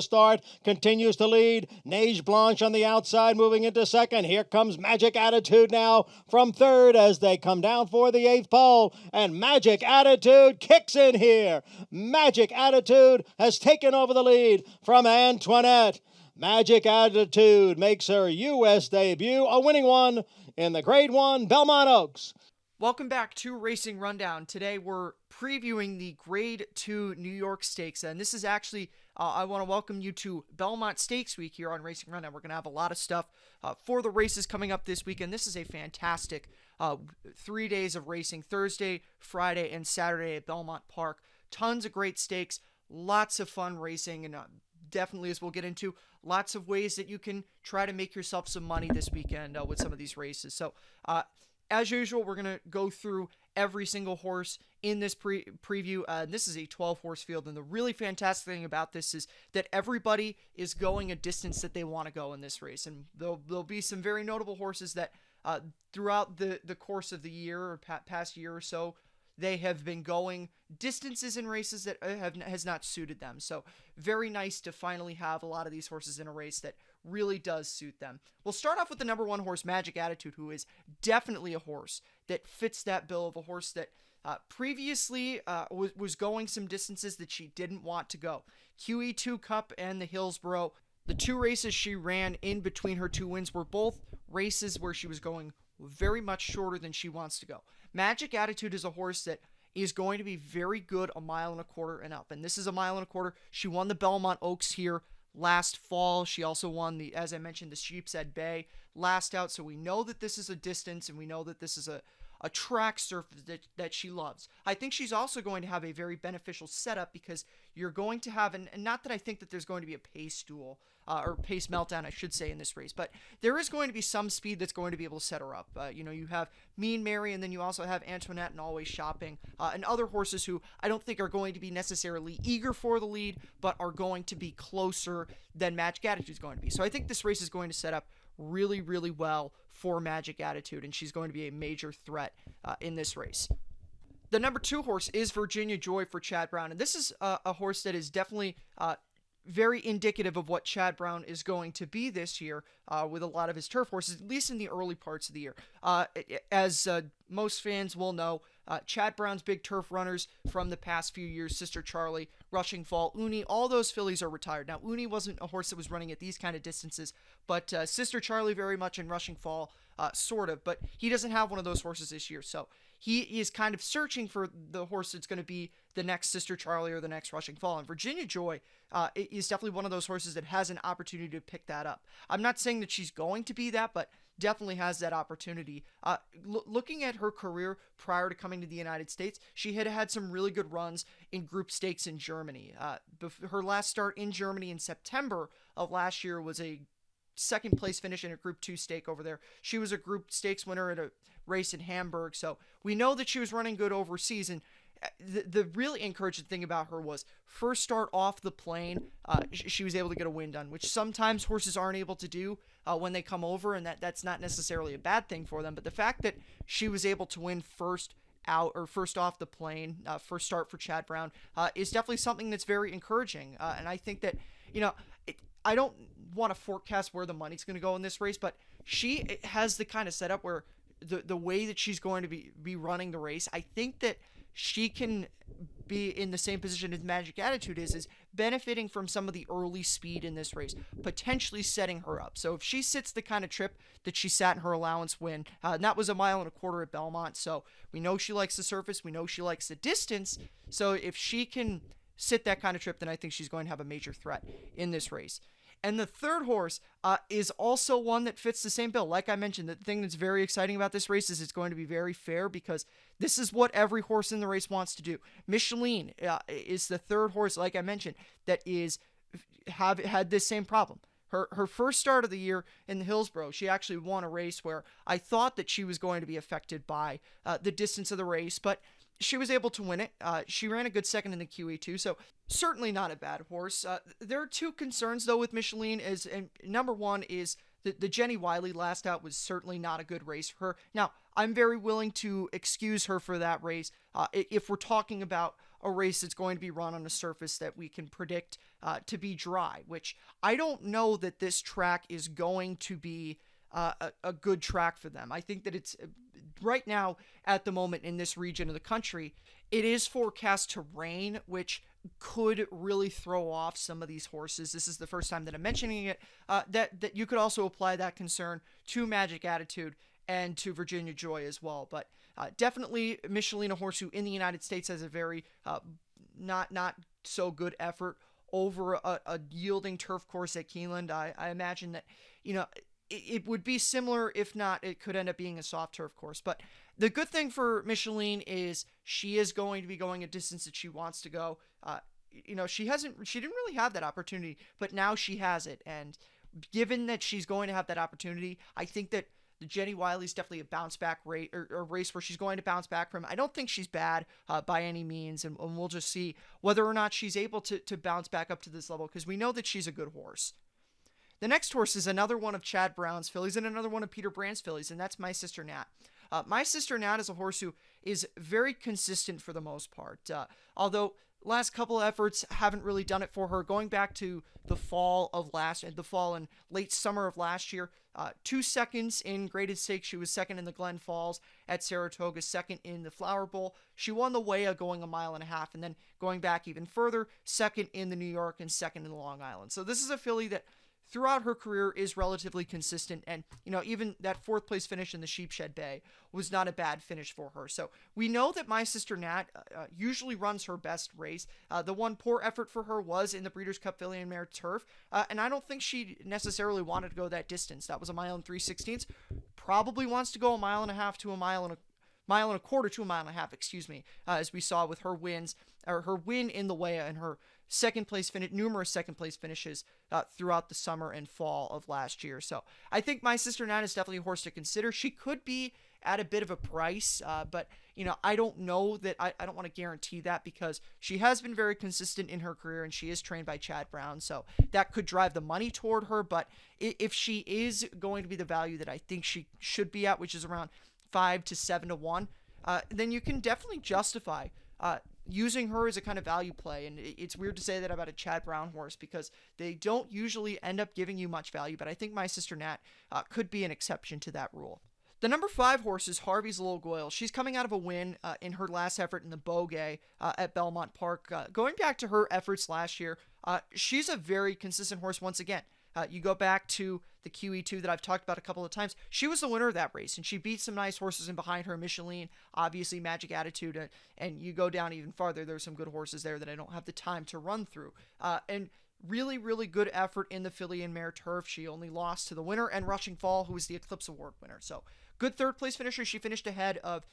Start continues to lead. Neige Blanche on the outside moving into second. Here comes Magic Attitude now from third as they come down for the eighth pole. And Magic Attitude kicks in here. Magic Attitude has taken over the lead from Antoinette. Magic Attitude makes her U.S. debut, a winning one in the Grade 1 Belmont Oaks. Welcome back to Racing Rundown. Today we're previewing the Grade 2 New York Stakes, and this is actually, I want to welcome you to Belmont Stakes Week here on Racing Rundown. We're going to have a lot of stuff for the races coming up this weekend. This is a fantastic 3 days of racing, Thursday, Friday, and Saturday at Belmont Park. Tons of great stakes, lots of fun racing, and definitely, as we'll get into, lots of ways that you can try to make yourself some money this weekend with some of these races. So, as usual, we're going to go through every single horse in this preview. This is a 12-horse field, and the really fantastic thing about this is that everybody is going a distance that they want to go in this race. And there'll be some very notable horses that throughout the course of the year or past year or so, they have been going distances in races that has not suited them. So very nice to finally have a lot of these horses in a race that really does suit them. We'll start off with the number one horse, Magic Attitude, who is definitely a horse that fits that bill of a horse that previously was going some distances that she didn't want to go. QE2 Cup and the Hillsborough, the two races she ran in between her two wins were both races where she was going very much shorter than she wants to go. Magic Attitude is a horse that is going to be very good a mile and a quarter and up. And this is a mile and a quarter. She won the Belmont Oaks here last fall. She also won the, as I mentioned, the Sheepshead Bay last out. So we know that this is a distance, and we know that this is a track surface that she loves. I think she's also going to have a very beneficial setup because you're going to have, and not that I think that there's going to be a pace duel, or pace meltdown, I should say, in this race, but there is going to be some speed that's going to be able to set her up. You have Mean Mary, and then you also have Antoinette and Always Shopping, and other horses who I don't think are going to be necessarily eager for the lead, but are going to be closer than Magic Attitude is going to be. So I think this race is going to set up really, really well for Magic Attitude, and she's going to be a major threat in this race. The number two horse is Virginia Joy for Chad Brown, and this is a horse that is definitely very indicative of what Chad Brown is going to be this year with a lot of his turf horses, at least in the early parts of the year. As most fans will know, Chad Brown's big turf runners from the past few years, Sister Charlie, Rushing Fall, Uni, all those fillies are retired. Now, Uni wasn't a horse that was running at these kind of distances, but Sister Charlie very much and Rushing Fall sort of, but he doesn't have one of those horses this year, so he is kind of searching for the horse that's going to be the next Sister Charlie or the next Rushing Fall. And Virginia Joy is definitely one of those horses that has an opportunity to pick that up. I'm not saying that she's going to be that, but definitely has that opportunity. Looking at her career prior to coming to the United States, she had had some really good runs in group stakes in Germany. Her last start in Germany in September of last year was a second place finish in a Group 2 stake over there. She was a Group Stakes winner at a race in Hamburg, so we know that she was running good overseas. And the really encouraging thing about her was first start off the plane, she was able to get a win done, which sometimes horses aren't able to do when they come over, and that's not necessarily a bad thing for them. But the fact that she was able to win first out or first off the plane, first start for Chad Brown, is definitely something that's very encouraging. And I think that, I don't want to forecast where the money's going to go in this race, but she has the kind of setup where the way that she's going to be running the race, I think that she can be in the same position as Magic Attitude is benefiting from some of the early speed in this race, potentially setting her up. So if she sits the kind of trip that she sat in her allowance win, and that was a mile and a quarter at Belmont, so we know she likes the surface, we know she likes the distance, so if she can sit that kind of trip, then I think she's going to have a major threat in this race. And the third horse is also one that fits the same bill. Like I mentioned, the thing that's very exciting about this race is it's going to be very fair because this is what every horse in the race wants to do. Micheline is the third horse, like I mentioned, that had this same problem. Her first start of the year in the Hillsborough, she actually won a race where I thought that she was going to be affected by the distance of the race, but she was able to win it. She ran a good second in the QE2, so certainly not a bad horse. There are two concerns, though, with Micheline. And number one is the Jenny Wiley last out was certainly not a good race for her. Now, I'm very willing to excuse her for that race if we're talking about a race that's going to be run on a surface that we can predict to be dry, which I don't know that this track is going to be a good track for them. I think that it's right now at the moment in this region of the country, it is forecast to rain, which could really throw off some of these horses. This is the first time that I'm mentioning it. That you could also apply that concern to Magic Attitude and to Virginia Joy as well. But definitely Michelin, a horse who in the United States has a very not so good effort over a yielding turf course at Keeneland. I imagine that, it would be similar, if not, it could end up being a soft turf course. But the good thing for Michelin is she is going to be going a distance that she wants to go. She didn't really have that opportunity, but now she has it. And given that she's going to have that opportunity, I think that the Jenny Wiley is definitely a bounce back rate or a race where she's going to bounce back from. I don't think she's bad by any means, and we'll just see whether or not she's able to bounce back up to this level, because we know that she's a good horse. The next horse is another one of Chad Brown's fillies and another one of Peter Brand's fillies, and that's My Sister Nat. My Sister Nat is a horse who is very consistent for the most part, although last couple of efforts haven't really done it for her. Going back to the fall and late summer of last year, 2 seconds in graded stakes. She was second in the Glen Falls at Saratoga, second in the Flower Bowl. She won the Weah going 1.5 miles, and then going back even further, second in the New York and second in the Long Island. So this is a filly that throughout her career is relatively consistent, and even that 4th place finish in the Sheepshead Bay was not a bad finish for her. So we know that My Sister Nat usually runs her best race. The one poor effort for her was in the Breeders' Cup Filly and Mare Turf, and I don't think she necessarily wanted to go that distance. That was 1 3/16. Probably wants to go 1.5 miles to 1.25 to 1.5 miles, as we saw with her wins, or her win in the Weah and her numerous second place finishes throughout the summer and fall of last year. So I think My Sister Nat is definitely a horse to consider. She could be at a bit of a price, but I don't know that. I don't want to guarantee that, because she has been very consistent in her career and she is trained by Chad Brown, so that could drive the money toward her. But if she is going to be the value that I think she should be at, which is around 5 to 7 to 1, then you can definitely justify using her as a kind of value play. And it's weird to say that about a Chad Brown horse, because they don't usually end up giving you much value, but I think My Sister Nat could be an exception to that rule. The number 5 horse is Harvey's Little Goyle. She's coming out of a win in her last effort in the Beaugay at Belmont Park. Going back to her efforts last year, she's a very consistent horse once again. You go back to the QE2 that I've talked about a couple of times. She was the winner of that race, and she beat some nice horses in behind her. Michelin, obviously Magic Attitude, and you go down even farther. There's some good horses there that I don't have the time to run through. And really, really good effort in the Filly and Mare Turf. She only lost to the winner and Rushing Fall, who was the Eclipse Award winner. So good 3rd place finisher. She finished ahead of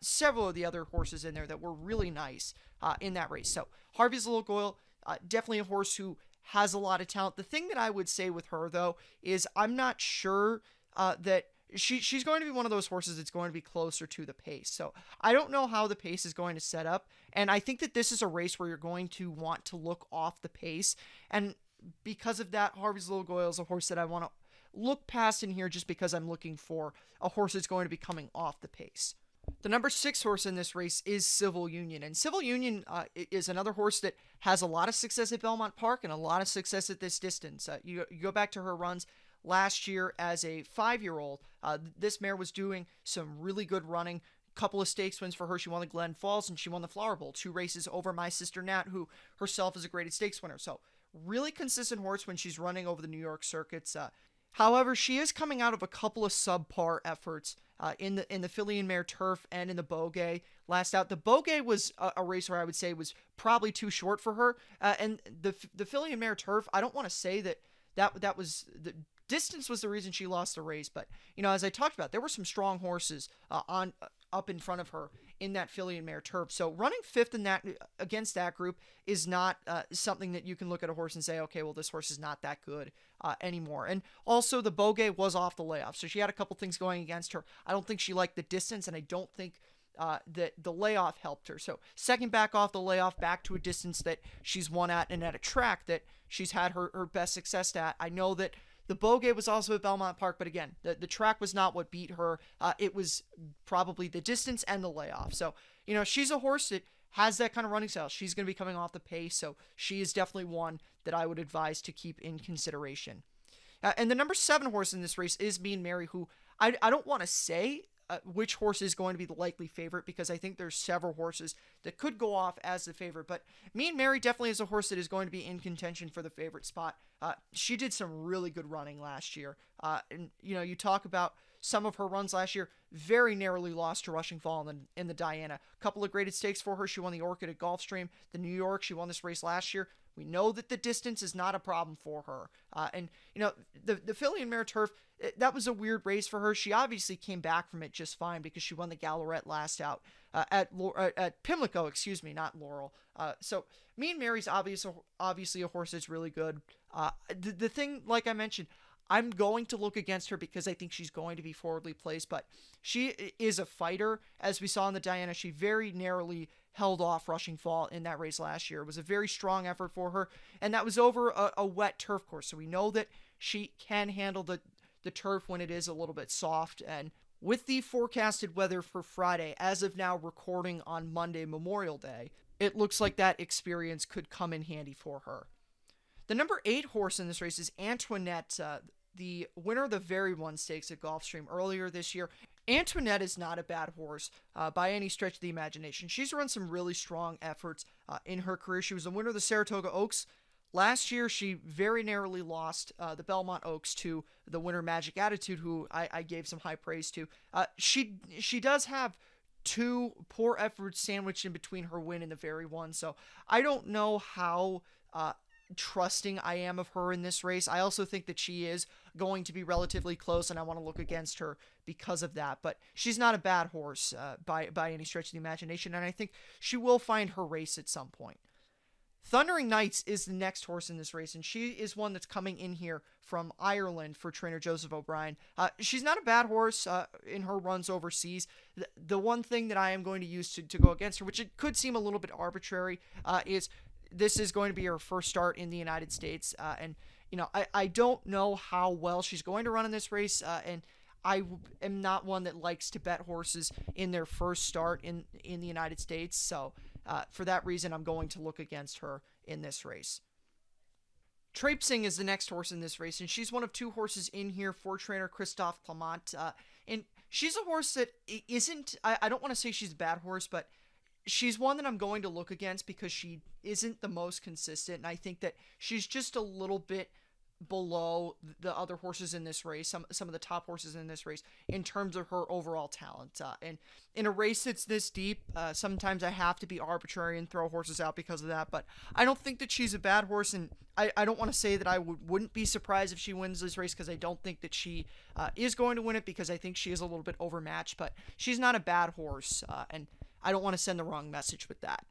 several of the other horses in there that were really nice in that race. So Harvey's Little Goyle, definitely a horse who has a lot of talent. The thing that I would say with her, though, is I'm not sure that she's going to be one of those horses that's going to be closer to the pace. So I don't know how the pace is going to set up, and I think that this is a race where you're going to want to look off the pace, and because of that, Harvey's Little Goyle is a horse that I want to look past in here, just because I'm looking for a horse that's going to be coming off the pace. The number 6 horse in this race is Civil Union, and Civil Union is another horse that has a lot of success at Belmont Park and a lot of success at this distance. You go back to her runs last year as a 5-year-old. This mare was doing some really good running. Couple of stakes wins for her. She won the Glen Falls and she won the Flower Bowl. 2 races over My Sister Nat, who herself is a graded stakes winner. So really consistent horse when she's running over the New York circuits. However, she is coming out of a couple of subpar efforts in the Filly and Mare Turf and in the Beaugay last out. The Beaugay was a race where I would say was probably too short for her, and the Filly and Mare Turf, I don't want to say that was the distance was the reason she lost the race, but as I talked about, there were some strong horses up in front of her in that Filly and Mare Turf. So running 5th in that against that group is not something that you can look at a horse and say, okay, well, this horse is not that good anymore. And also the Beaugay was off the layoff, so she had a couple things going against her. I don't think she liked the distance, and I don't think that the layoff helped her. So second back off the layoff, back to a distance that she's won at and at a track that she's had her best success at. I know that the Beaugay was also at Belmont Park, but again, the track was not what beat her. It was probably the distance and the layoff. So, she's a horse that has that kind of running style. She's going to be coming off the pace, so she is definitely one that I would advise to keep in consideration. And the number 7 horse in this race is Mean Mary, who I don't want to say which horse is going to be the likely favorite, because I think there's several horses that could go off as the favorite. But Mean Mary definitely is a horse that is going to be in contention for the favorite spot. She did some really good running last year. And, you talk about some of her runs last year, very narrowly lost to Rushing Fall in the Diana. A couple of graded stakes for her. She won the Orchid at Gulfstream. The New York, she won this race last year. We know that the distance is not a problem for her. And the Filly and Mare Turf, that was a weird race for her. She obviously came back from it just fine because she won the Gallarette last out at Pimlico, not Laurel. So Mean Mary's obviously a horse that's really good. The thing, like I mentioned, I'm going to look against her because I think she's going to be forwardly placed, but she is a fighter. As we saw in the Diana, she very narrowly held off Rushing Fall in that race last year. It was a very strong effort for her, and that was over a wet turf course, so we know that she can handle the turf when it is a little bit soft. And with the forecasted weather for Friday, as of now recording on Monday, Memorial Day, it looks like that experience could come in handy for her. The number 8 horse in this race is Antoinette, the winner of the Very One Stakes at Gulfstream earlier this year. Antoinette is not a bad horse by any stretch of the imagination. She's run some really strong efforts in her career. She was the winner of the Saratoga Oaks. Last year, she very narrowly lost the Belmont Oaks to the winner Magic Attitude, who I gave some high praise to. She does have 2 poor efforts sandwiched in between her win and the Very One, so I don't know how trusting I am of her in this race. I also think that she is going to be relatively close, and I want to look against her because of that. But she's not a bad horse by any stretch of the imagination, and I think she will find her race at some point. Thundering Knights is the next horse in this race, and she is one that's coming in here from Ireland for trainer Joseph O'Brien. She's not a bad horse in her runs overseas. The one thing that I am going to use to go against her, which it could seem a little bit arbitrary, is this is going to be her first start in the United States. And I don't know how well she's going to run in this race, and I am not one that likes to bet horses in their first start in the United States. So for that reason, I'm going to look against her in this race. Traipsing is the next horse in this race, and she's one of 2 horses in here for trainer Christophe Clement. And she's a horse that isn't, I don't want to say she's a bad horse, but she's one that I'm going to look against because she isn't the most consistent, and I think that she's just a little bit below the other horses in this race, some of the top horses in this race, in terms of her overall talent. And in a race that's this deep, sometimes I have to be arbitrary and throw horses out because of that, but I don't think that she's a bad horse, and I don't want to say that I wouldn't be surprised if she wins this race, because I don't think that she is going to win it, because I think she is a little bit overmatched, but she's not a bad horse, and I don't want to send the wrong message with that.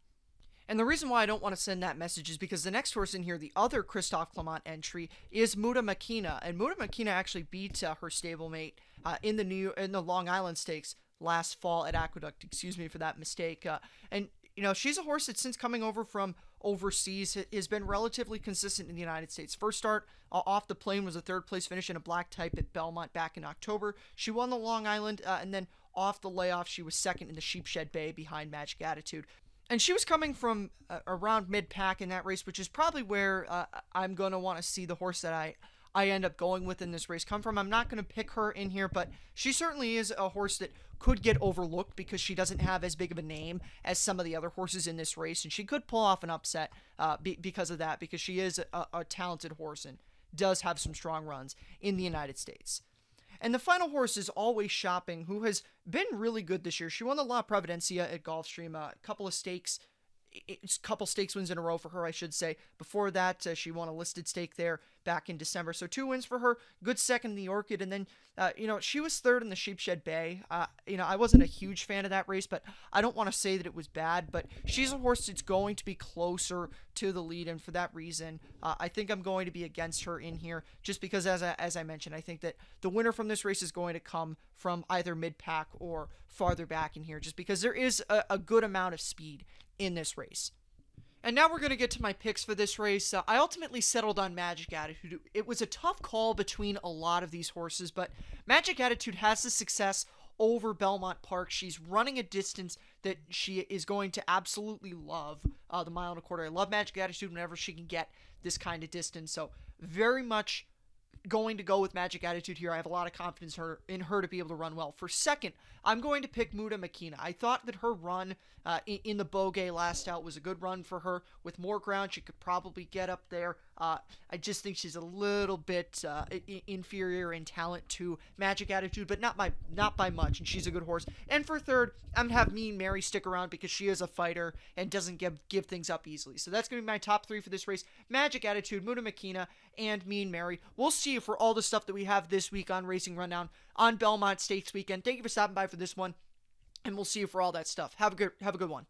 And the reason why I don't want to send that message is because the next horse in here, the other Christophe Clement entry, is Muta Makina. And Muta Makina actually beat her stablemate in the Long Island Stakes last fall at Aqueduct. Excuse me for that mistake. And she's a horse that, since coming over from overseas, has been relatively consistent in the United States. First start off the plane was a 3rd place finish in a black type at Belmont back in October. She won the Long Island, and then off the layoff, she was 2nd in the Sheepshed Bay behind Magic Attitude. And she was coming from around mid-pack in that race, which is probably where I'm going to want to see the horse that I end up going with in this race come from. I'm not going to pick her in here, but she certainly is a horse that could get overlooked because she doesn't have as big of a name as some of the other horses in this race, and she could pull off an upset because of that, because she is a talented horse and does have some strong runs in the United States. And the final horse is Always Shopping, who has been really good this year. She won the La Providencia at Gulfstream, a couple stakes wins in a row for her, I should say. Before that, she won a listed stake there back in December. So 2 wins for her, good 2nd in the Orchid, and then, she was 3rd in the Sheepshed Bay. I wasn't a huge fan of that race, but I don't want to say that it was bad, but she's a horse that's going to be closer to the lead, and for that reason, I think I'm going to be against her in here, just because, as I mentioned, I think that the winner from this race is going to come from either mid-pack or farther back in here, just because there is a good amount of speed in this race. And now we're going to get to my picks for this race. I ultimately settled on Magic Attitude. It was a tough call between a lot of these horses, but Magic Attitude has the success over Belmont Park. She's running a distance that she is going to absolutely love, the 1.25 miles. I love Magic Attitude whenever she can get this kind of distance. So very much going to go with Magic Attitude here. I have a lot of confidence in her to be able to run well. For second, I'm going to pick Muta Makina. I thought that her run in the Beaugay last out was a good run for her. With more ground, she could probably get up there. I just think she's a little bit inferior in talent to Magic Attitude, but not by much, and she's a good horse. And for third, I'm going to have Mean Mary stick around because she is a fighter and doesn't give things up easily. So that's going to be my top 3 for this race. Magic Attitude, Muta Makina, and Mean Mary. We'll see you for all the stuff that we have this week on Racing Rundown on Belmont Stakes weekend. Thank you for stopping by for this one, and we'll see you for all that stuff. Have a good one.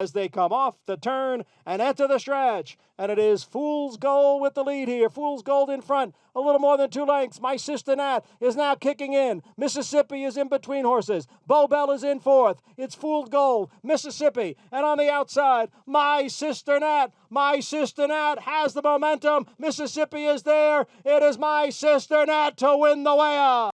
As they come off the turn and enter the stretch. And it is Fool's Gold with the lead here. Fool's Gold in front, a little more than 2 lengths. My Sister Nat is now kicking in. Mississippi is in between horses. Bow Bell is in fourth. It's Fool's Gold, Mississippi. And on the outside, My Sister Nat. My Sister Nat has the momentum. Mississippi is there. It is My Sister Nat to win the way up.